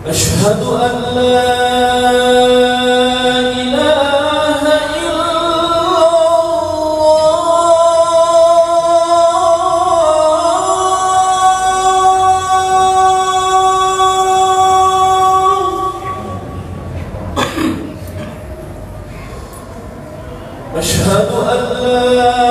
أشهد أن لا إله إلا الله أشهد أن لا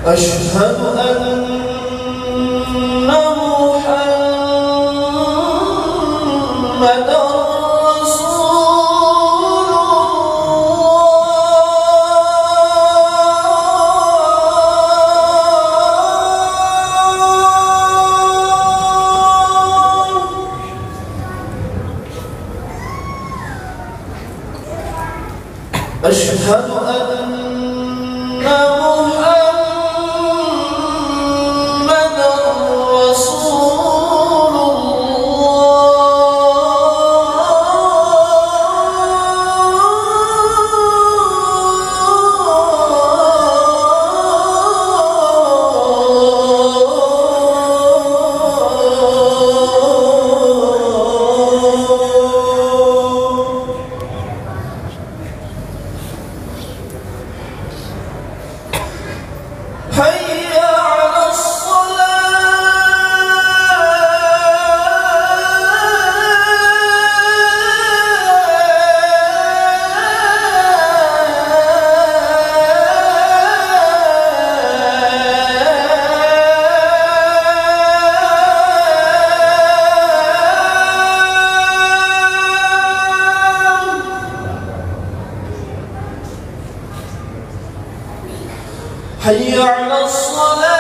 أشهد أن محمدًا رسول الله. أشهد أن حي على الصلاة.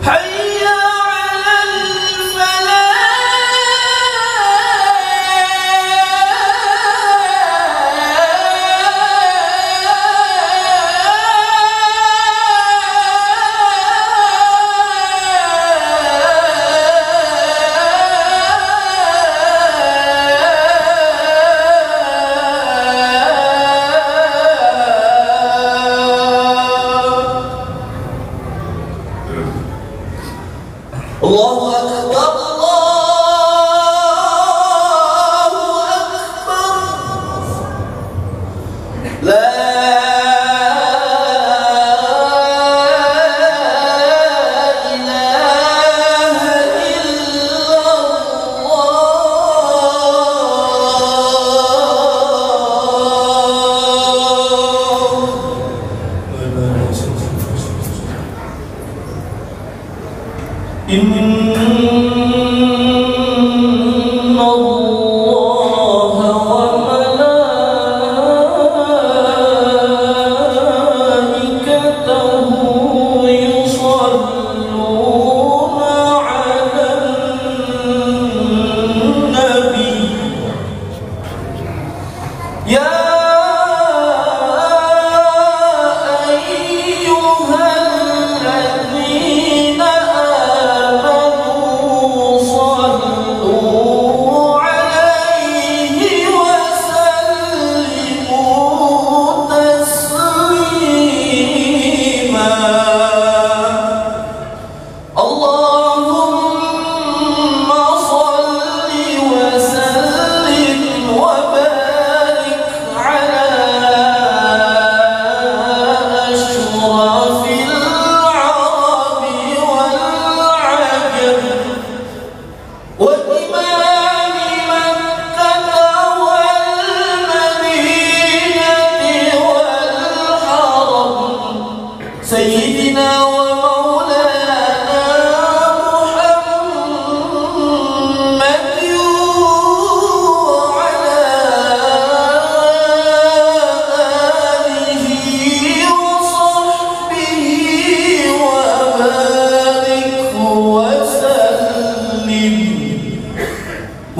حي على الفلاح.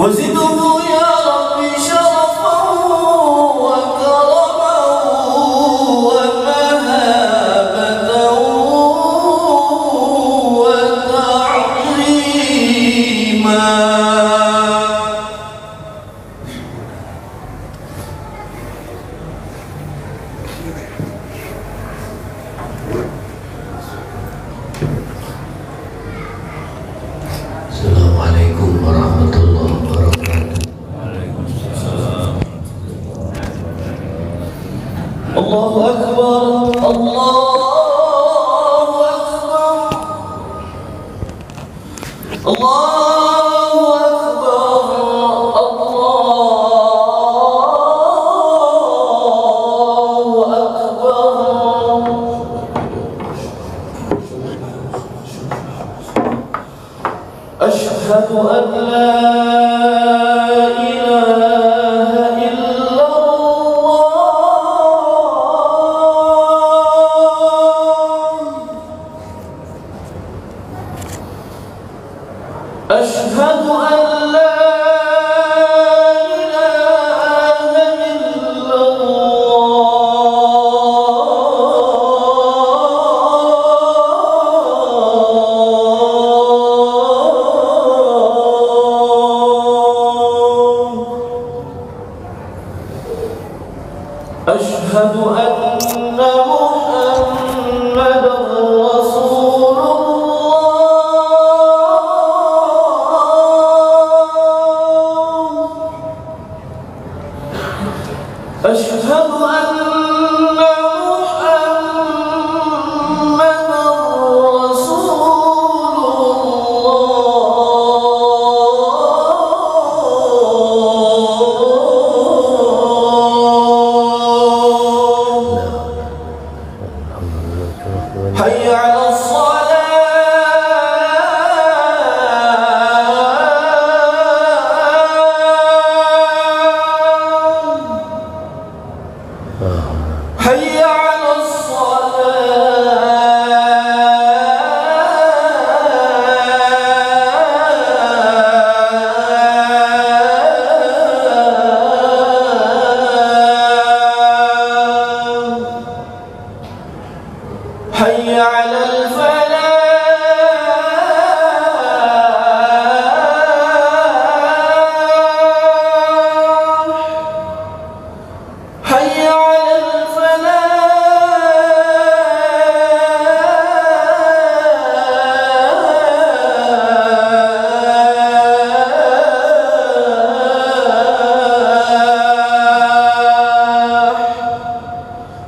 وزده يا ربي شرفا وكرما ومهابة وتعظيما. Assalamualaikum warahmatullahi wabarakatuh. Allahu Akbar, Allahu Akbar, Allahu Akbar, Allahu Akbar. Asyhadu an la ilaha illallah. Asyhadu an la أشهد أن محمدًا رسول الله. أشهد أن محمدًا رسول حي على الصلاة حي على الصلاة حي على الفلاح حي على الفلاح.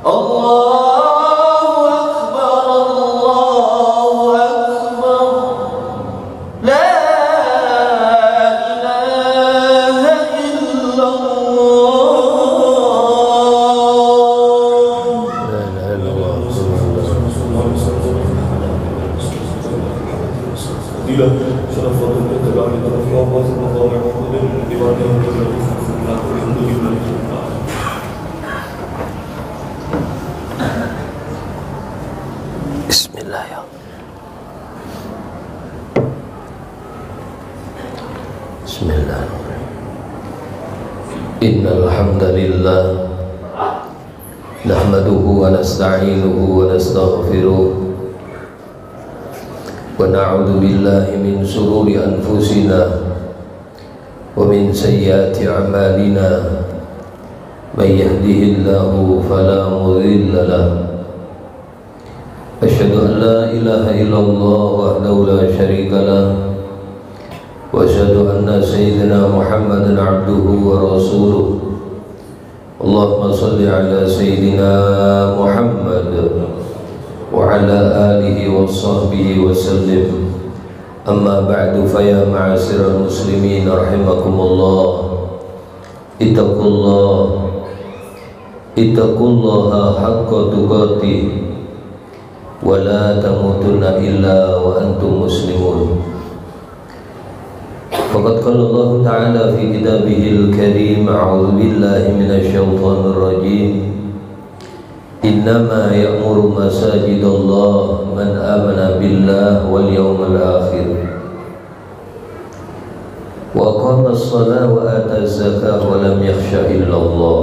الله أكبر، الله أكبر، لا إله إلا الله. Bismillah ya. Bismillahirrahmanirrahim. Innal hamdalillah nahmaduhu wa nasta'inuhu wa nastaghfiruh wa na'udzu billahi min shururi anfusina wa min sayyiati a'malina. May yahdihillahu fala mudilla lahu. Asyhadu an la ilaha illallah wahdahu la syarika lah wa asyhadu anna sayyidina Muhammadan abduhu wa rasuluh. Allahumma salli ala sayyidina Muhammad wa ala alihi wa sahbihi wa sallim. Amma ba'du, fa ya ma'asyiral muslimin rahimakumullah. Ittaqullaha haqqa tuqatih wa la tamutunna illa wa antum muslimun. Faqad qala Allah Ta'ala fi kitabihil karim, a'udzu billahi minasy syaithanir rajim. Innama ya'muru masajidallah man amana billah wal yawmal akhir wa qama as-salata wa ata az-zakata wa lam yakhsha illa Allah.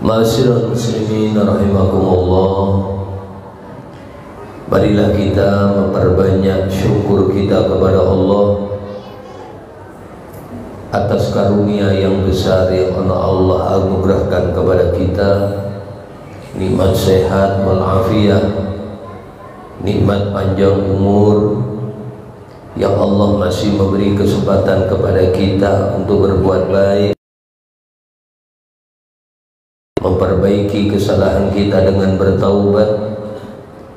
Ma'asyiral muslimin rahimakumullah, marilah kita memperbanyak syukur kita kepada Allah atas karunia yang besar yang Allah anugerahkan kepada kita, nikmat sehat walafiat, nikmat panjang umur yang Allah masih memberi kesempatan kepada kita untuk berbuat baik, memperbaiki kesalahan kita dengan bertaubat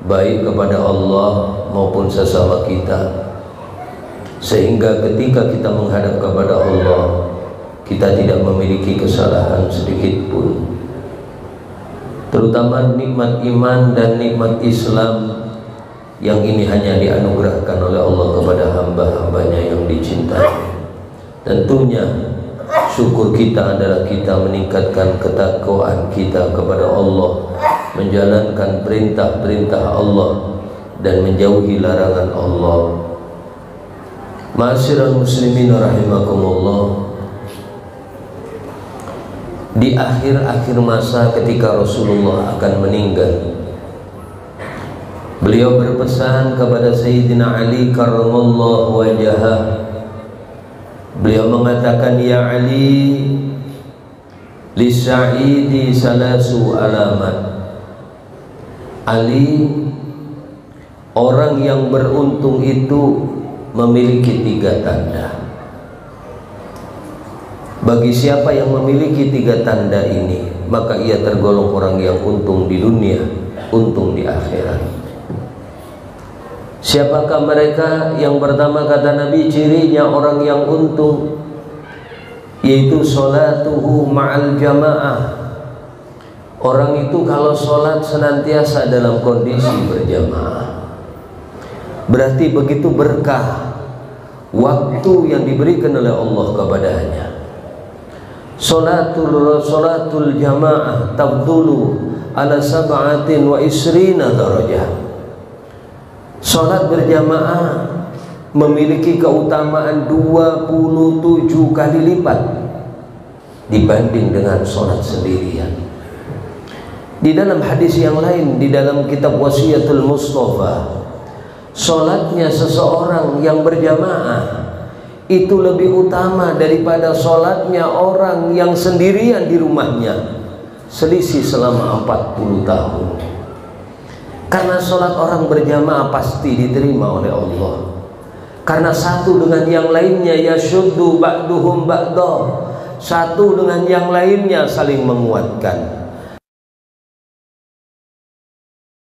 baik kepada Allah maupun sesama kita, sehingga ketika kita menghadap kepada Allah kita tidak memiliki kesalahan sedikit pun. Terutama nikmat iman dan nikmat Islam yang ini hanya dianugerahkan oleh Allah kepada hamba-hambanya yang dicintai. Tentunya syukur kita adalah kita meningkatkan ketakwaan kita kepada Allah, menjalankan perintah-perintah Allah dan menjauhi larangan Allah. Ma'asyiral muslimin rahimakumullah, di akhir-akhir masa ketika Rasulullah akan meninggal, beliau berpesan kepada Sayyidina Ali karramallahu wajhah. Beliau mengatakan, ya Ali, lisa'idi salasu alamat. Ali, orang yang beruntung itu memiliki 3 tanda. Bagi siapa yang memiliki 3 tanda ini, maka ia tergolong orang yang untung di dunia, untung di akhirat. Siapakah mereka? Yang pertama kata Nabi, cirinya orang yang untung yaitu sholatuhu ma'al jamaah. Orang itu kalau sholat senantiasa dalam kondisi berjamaah. Berarti begitu berkah waktu yang diberikan oleh Allah kepadanya. Sholatul jamaah tabdulu ala sab'atin wa isrina darajah. Sholat berjamaah memiliki keutamaan 27 kali lipat dibanding dengan sholat sendirian. Di dalam hadis yang lain, di dalam kitab Wasiyatul Mustafa, sholatnya seseorang yang berjamaah itu lebih utama daripada sholatnya orang yang sendirian di rumahnya, selisih selama 40 tahun. Karena sholat orang berjamaah pasti diterima oleh Allah, karena satu dengan yang lainnya yashuddu ba'duhum ba'dah, satu dengan yang lainnya saling menguatkan.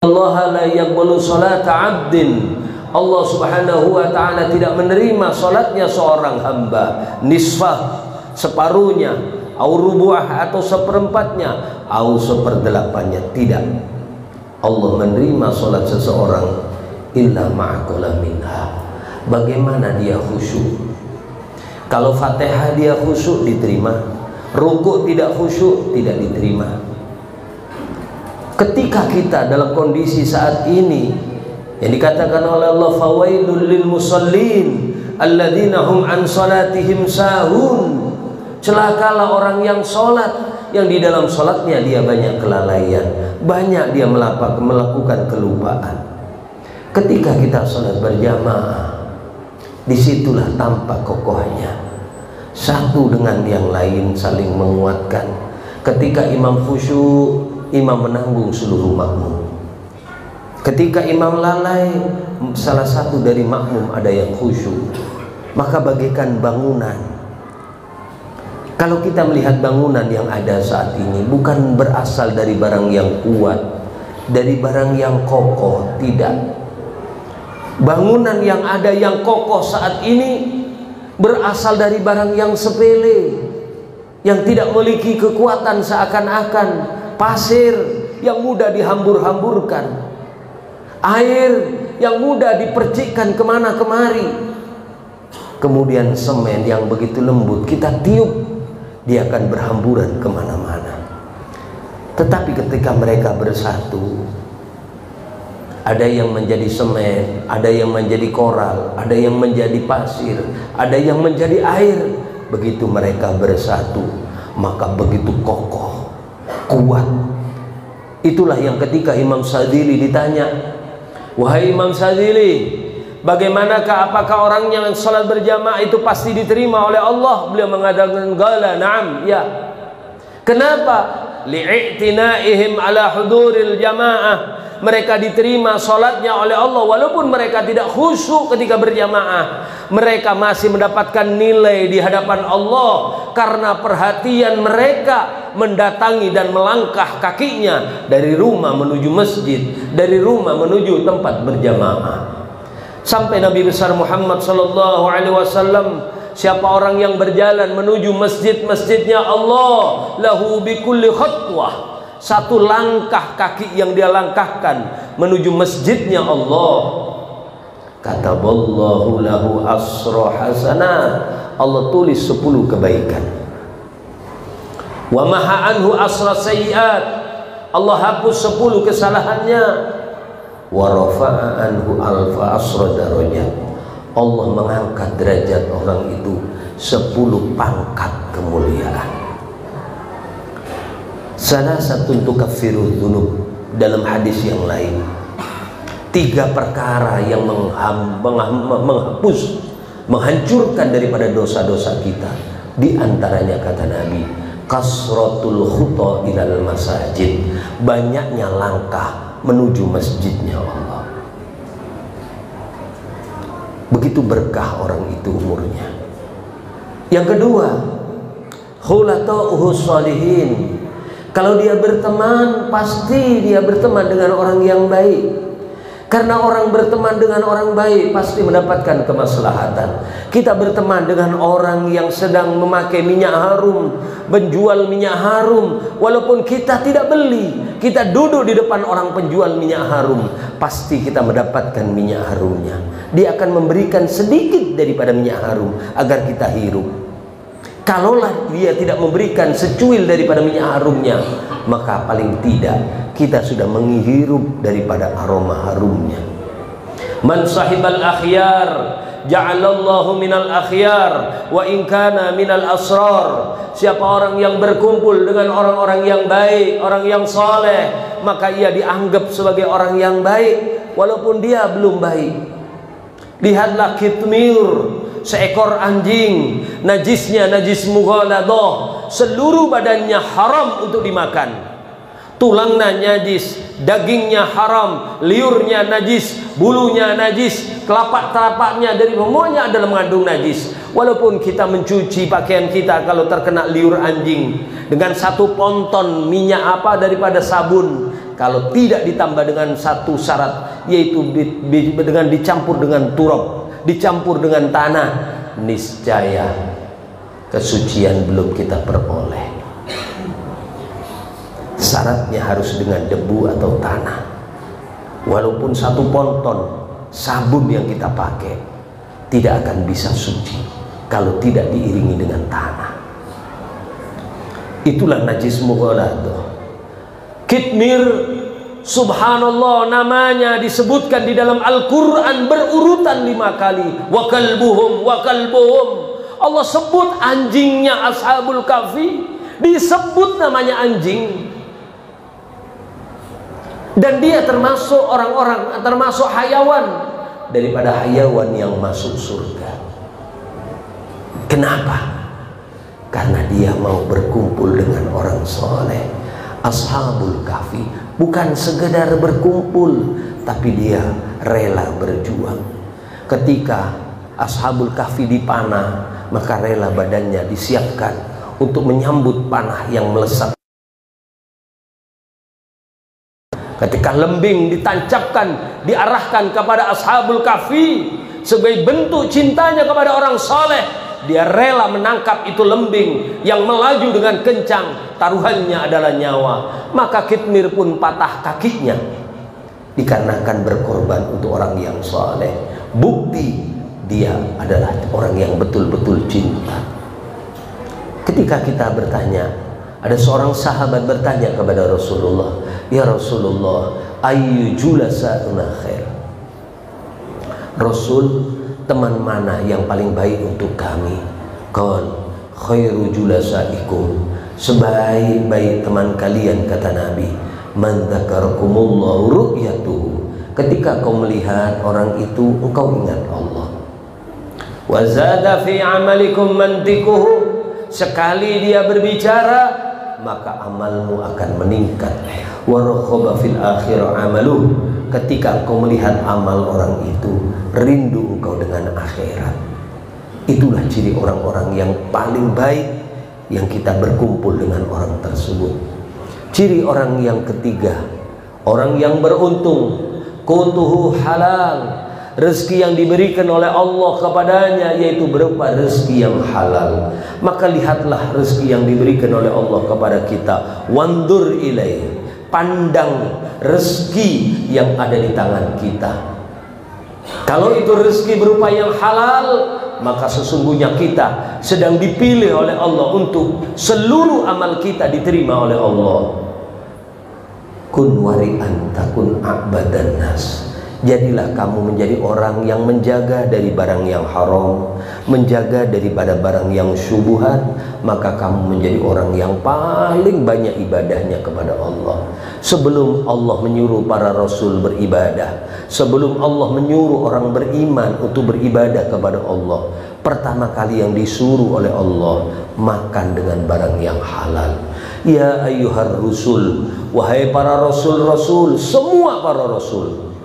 Allah la yaqbalu sholata 'abdin, Allah subhanahu wa ta'ala tidak menerima sholatnya seorang hamba nisfah, separuhnya, au rubu'ah atau seperempatnya, au seperdelapannya, tidak. Allah menerima sholat seseorang illa ma'aqala minha, bagaimana dia khusyuk. Kalau Fatihah dia khusyuk diterima, rukuk tidak khusyuk tidak diterima. Ketika kita dalam kondisi saat ini yang dikatakan oleh Allah, fawailul lil musallin alladzina hum an salatihim sahun, celakalah orang yang sholat yang di dalam sholatnya dia banyak kelalaian, banyak dia melakukan kelupaan. Ketika kita sholat berjamaah, disitulah tampak kokohnya, satu dengan yang lain saling menguatkan. Ketika imam khusyuk, imam menanggung seluruh makmum. Ketika imam lalai, salah satu dari makmum ada yang khusyuk, maka bagaikan bangunan. Kalau kita melihat bangunan yang ada saat ini bukan berasal dari barang yang kuat, dari barang yang kokoh, tidak. Bangunan yang ada yang kokoh saat ini berasal dari barang yang sepele, yang tidak memiliki kekuatan, seakan-akan pasir yang mudah dihambur-hamburkan, air yang mudah dipercikkan kemana kemari, kemudian semen yang begitu lembut kita tiup, dia akan berhamburan kemana-mana. Tetapi ketika mereka bersatu, Ada yang menjadi semen, ada yang menjadi koral, ada yang menjadi pasir, ada yang menjadi air. Begitu mereka bersatu, maka begitu kokoh, kuat. Itulah yang ketika Imam Sadzili ditanya, wahai Imam Sadzili, bagaimanakah, apakah orang yang salat berjamaah itu pasti diterima oleh Allah? Beliau mengatakan, qala na'am, ya. Kenapa? Li'i'tinaihim ala huduril jamaah. Mereka diterima salatnya oleh Allah walaupun mereka tidak khusyuk ketika berjamaah. Mereka masih mendapatkan nilai di hadapan Allah karena perhatian mereka mendatangi dan melangkah kakinya dari rumah menuju masjid, dari rumah menuju tempat berjamaah. Sampai Nabi besar Muhammad sallallahu alaihi wasallam, siapa orang yang berjalan menuju masjid-masjidnya Allah, lahu bikulli khatwah, satu langkah kaki yang dia langkahkan menuju masjidnya Allah, kataballahu lahu asra hasanat, Allah tulis 10 kebaikan. Wa maha anhu asra sayyiat, Allah hapus 10 kesalahannya. Wa rafa'a anhu alfa asra darajat, Allah mengangkat derajat orang itu 10 pangkat kemuliaan. Salah satu tukaffiru dzunub, dalam hadis yang lain, 3 perkara yang menghapus, menghancurkan daripada dosa-dosa kita. Di antaranya kata Nabi, kasratul khuta ilal masajid, banyaknya langkah menuju masjidnya Allah. Begitu berkah orang itu umurnya. Yang kedua, khulata'uhu shalihin, kalau dia berteman, pasti dia berteman dengan orang yang baik. Karena orang berteman dengan orang baik pasti mendapatkan kemaslahatan. Kita berteman dengan orang yang sedang memakai minyak harum, menjual minyak harum, walaupun kita tidak beli, kita duduk di depan orang penjual minyak harum, pasti kita mendapatkan minyak harumnya. Dia akan memberikan sedikit daripada minyak harum agar kita hirup. Kalaulah dia tidak memberikan secuil daripada minyak harumnya, maka paling tidak kita sudah menghirup daripada aroma harumnya. Man sahibal akhyar ja'alallahu minal akhyar wa in kana minal asrar. Siapa orang yang berkumpul dengan orang-orang yang baik, orang yang saleh, maka ia dianggap sebagai orang yang baik walaupun dia belum baik. Lihatlah kitmir, seekor anjing, najisnya najis mughaladah, seluruh badannya haram untuk dimakan. Tulangnya najis, dagingnya haram, liurnya najis, bulunya najis, telapak-telapaknya dari semuanya adalah mengandung najis. Walaupun kita mencuci pakaian kita, kalau terkena liur anjing dengan 1 ponton minyak daripada sabun, kalau tidak ditambah dengan 1 syarat, yaitu dengan dicampur dengan turab, dicampur dengan tanah, niscaya kesucian belum kita peroleh. Syaratnya harus dengan debu atau tanah. Walaupun 1 ponton sabun yang kita pakai tidak akan bisa suci kalau tidak diiringi dengan tanah. Itulah najis mughaladah. Kitmir, subhanallah, namanya disebutkan di dalam Al-Quran berurutan 5 kali. Wa kalbuhum, wa kalbuhum. Allah sebut anjingnya Ashabul Kahfi, disebut namanya anjing. Dan dia termasuk orang-orang, termasuk hayawan daripada hayawan yang masuk surga. Kenapa? Karena dia mau berkumpul dengan orang soleh. Ashabul Kahfi bukan sekedar berkumpul, tapi dia rela berjuang. Ketika Ashabul Kahfi dipanah, maka rela badannya disiapkan untuk menyambut panah yang melesat. Ketika lembing ditancapkan, diarahkan kepada Ashabul Kahfi sebagai bentuk cintanya kepada orang soleh, dia rela menangkap itu lembing yang melaju dengan kencang, taruhannya adalah nyawa. Maka Kitmir pun patah kakinya dikarenakan berkorban untuk orang yang soleh. Bukti dia adalah orang yang betul-betul cinta. Ketika kita bertanya, ada seorang sahabat bertanya kepada Rasulullah, ya Rasulullah, ayyu julasa'una khair. Rasul, teman mana yang paling baik untuk kami? Qal khairu julasaikum, sebaik-baik teman kalian, kata Nabi, man dzakarakumullahu ru'yatuhu, ketika kau melihat orang itu engkau ingat Allah. Wa zada fi amalikum mantikuhu, sekali dia berbicara maka amalmu akan meningkat. Wa rakhaba fil akhirah amaluh, ketika engkau melihat amal orang itu rindu engkau dengan akhirat. Itulah ciri orang-orang yang paling baik yang kita berkumpul dengan orang tersebut. Ciri orang yang ketiga, orang yang beruntung, qutuhu halal, rezeki yang diberikan oleh Allah kepadanya yaitu berupa rezeki yang halal. Maka lihatlah rezeki yang diberikan oleh Allah kepada kita, wandur ilaih, pandang rezeki yang ada di tangan kita. Kalau itu rezeki berupa yang halal, maka sesungguhnya kita sedang dipilih oleh Allah untuk seluruh amal kita diterima oleh Allah. Kun wari'an takun a'badan nas, jadilah kamu menjadi orang yang menjaga dari barang yang haram, menjaga daripada barang yang syubhat, maka kamu menjadi orang yang paling banyak ibadahnya kepada Allah. Sebelum Allah menyuruh para rasul beribadah, sebelum Allah menyuruh orang beriman untuk beribadah kepada Allah, pertama kali yang disuruh oleh Allah, makan dengan barang yang halal. Ya ayyuhar rusul, wahai para rasul-rasul, semua para rasul,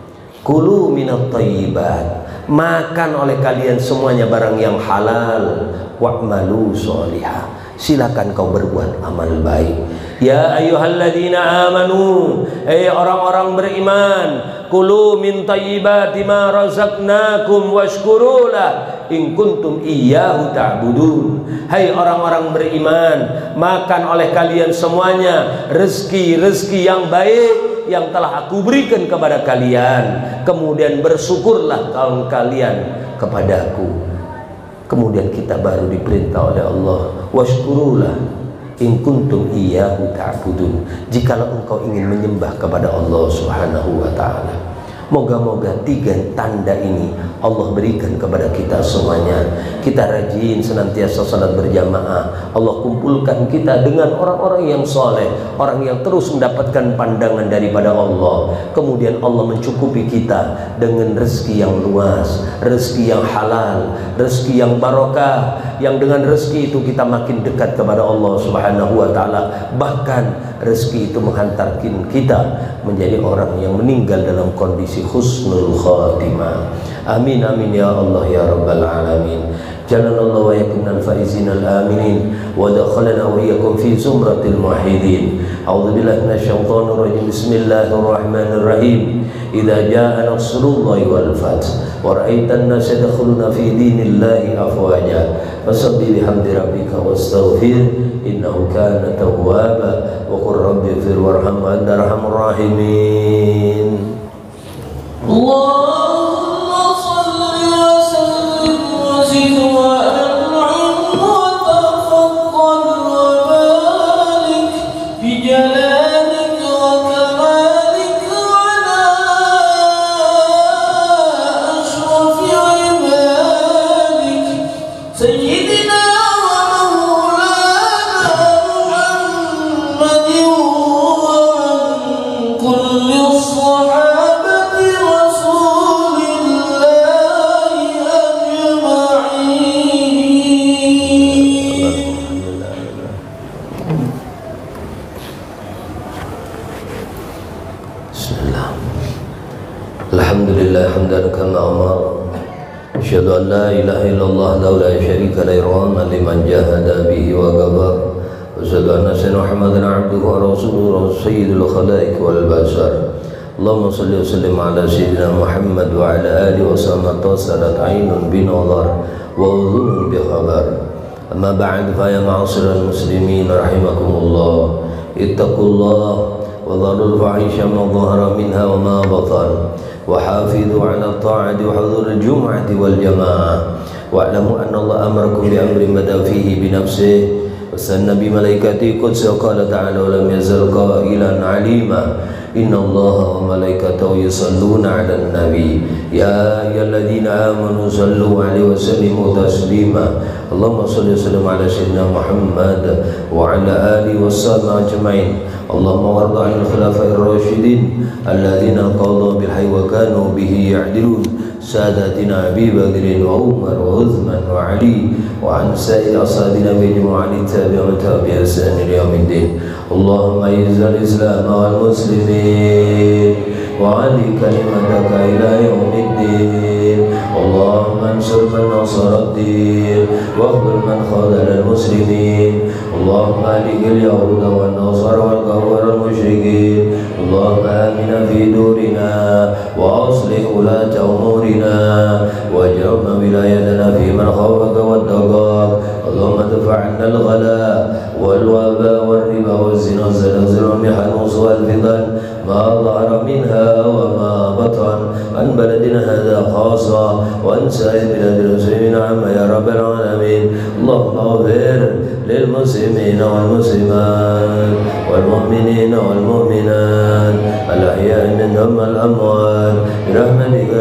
kulu minat thayyibat, makan oleh kalian semuanya barang yang halal, wa'malu sholihah, silakan kau berbuat amal baik. Ya ayyuhalladzina amanu, orang-orang beriman, kulu min thayyibati ma razaqnakum washkurulah in kuntum iyyahu ta'budun. Hai orang-orang beriman, makan oleh kalian semuanya rezeki-rezeki yang baik yang telah aku berikan kepada kalian, kemudian bersyukurlah kalian kepadaku. Kemudian kita baru diperintah oleh Allah, washkurulah in kuntum iyyahu ta'budun, jikalau engkau ingin menyembah kepada Allah Subhanahu wa ta'ala. Moga-moga tiga tanda ini Allah berikan kepada kita semuanya. Kita rajin senantiasa salat berjamaah, Allah kumpulkan kita dengan orang-orang yang soleh, orang yang terus mendapatkan pandangan daripada Allah. Kemudian Allah mencukupi kita dengan rezeki yang luas, rezeki yang halal, rezeki yang barokah, yang dengan rezeki itu kita makin dekat kepada Allah Subhanahu wa ta'ala. Bahkan rezeki itu menghantarkan kita menjadi orang yang meninggal dalam kondisi husnul khatimah. Amin amin ya Allah ya rabbal alamin. Jazakallahu wa yakum al-faizin al-aminin wa dakhalana wa iyyakum fi zumratil muwahhidin. A'udzu billahi minasyaitonir rajim. Bismillahirrahmanirrahim. Idza jaa nasrullahi wal fath wa ra'aitan nasa yadkhuluna fi dinillahi afwaja fasabbih bihamdi rabbika wastaghfir innahu kana tawwaba wa qur rabbighfir warham wa anta arhamur rahimin. Allahumma shalli wa sallim wa zid wa an'im wa tafaddal wa barik bi jalalik wa kamalik ala ashrafi ibadik sayyidina wa maulana Muhammadin wa an kulli sahabati Alhamdulillah hamdan kama amar. Asyhadu an la ilaha illallah la syarika lahu liman jahada bihi wa ghafar. Wa asyhadu anna sayyidina Muhammadan abduhu wa rasuluhu sayyidul khalaiq wal bashar. Allahumma shalli wa sallim ala sayyidina Muhammad wa ala alihi wa sahbihi tasarat aynun bi nadhar wa udhunun bi khabar. Amma ba'd, fa ya ma'asyiral muslimin rahimakumullah, ittaqullah wa dharul fahisha ma dhahara minha wa ma batan. وحافظوا على الطاعة وحضور الجمعة والجماعة واعلموا أن الله أمركم بأمر بدأ فيه بنفسه وسن بملائكته قدس وقال تعالى ولم يزل قائلا عليما إن الله وملائكته يصلون على النبي يا أيها الذين آمنوا صلوا عليه وسلموا تسليما اللهم صل وسلم على سيدنا محمد وعلى آله وصحبه أجمعين اللهم وارض عن الخلفاء الراشدين الذين قضوا بالحق وكانوا به يعدلون ساداتنا أبي بكر وعمر وعثمان وعلي وعن سائر أصحاب نبينا وعن التابعين وتابعين بإحسان إلى يوم الدين اللهم أعز الإسلام والمسلمين وعلي كلمتك إلى يوم الدين اللهم انصر من نصر الدين واخذل من خذل المسلمين اللهم أهلك اليهود والنصارى والكفار المشركين اللهم آمنا في دورنا وأصلح ولاة أمورنا واجعلنا ولايتنا في من خافك واتقاك اللهم ادفع عنا الغلاء والوباء والربا والزنا والزلازل والمحن والفتن ما ظهر منها وما بطن عن بلدنا هذا خاصة وعن سائر بلاد المسلمين عما يا رب العالمين اللهم اغفر للمسلمين والمسلمات والمؤمنين والمؤمنات الأحياء منهم الأموات برحمتك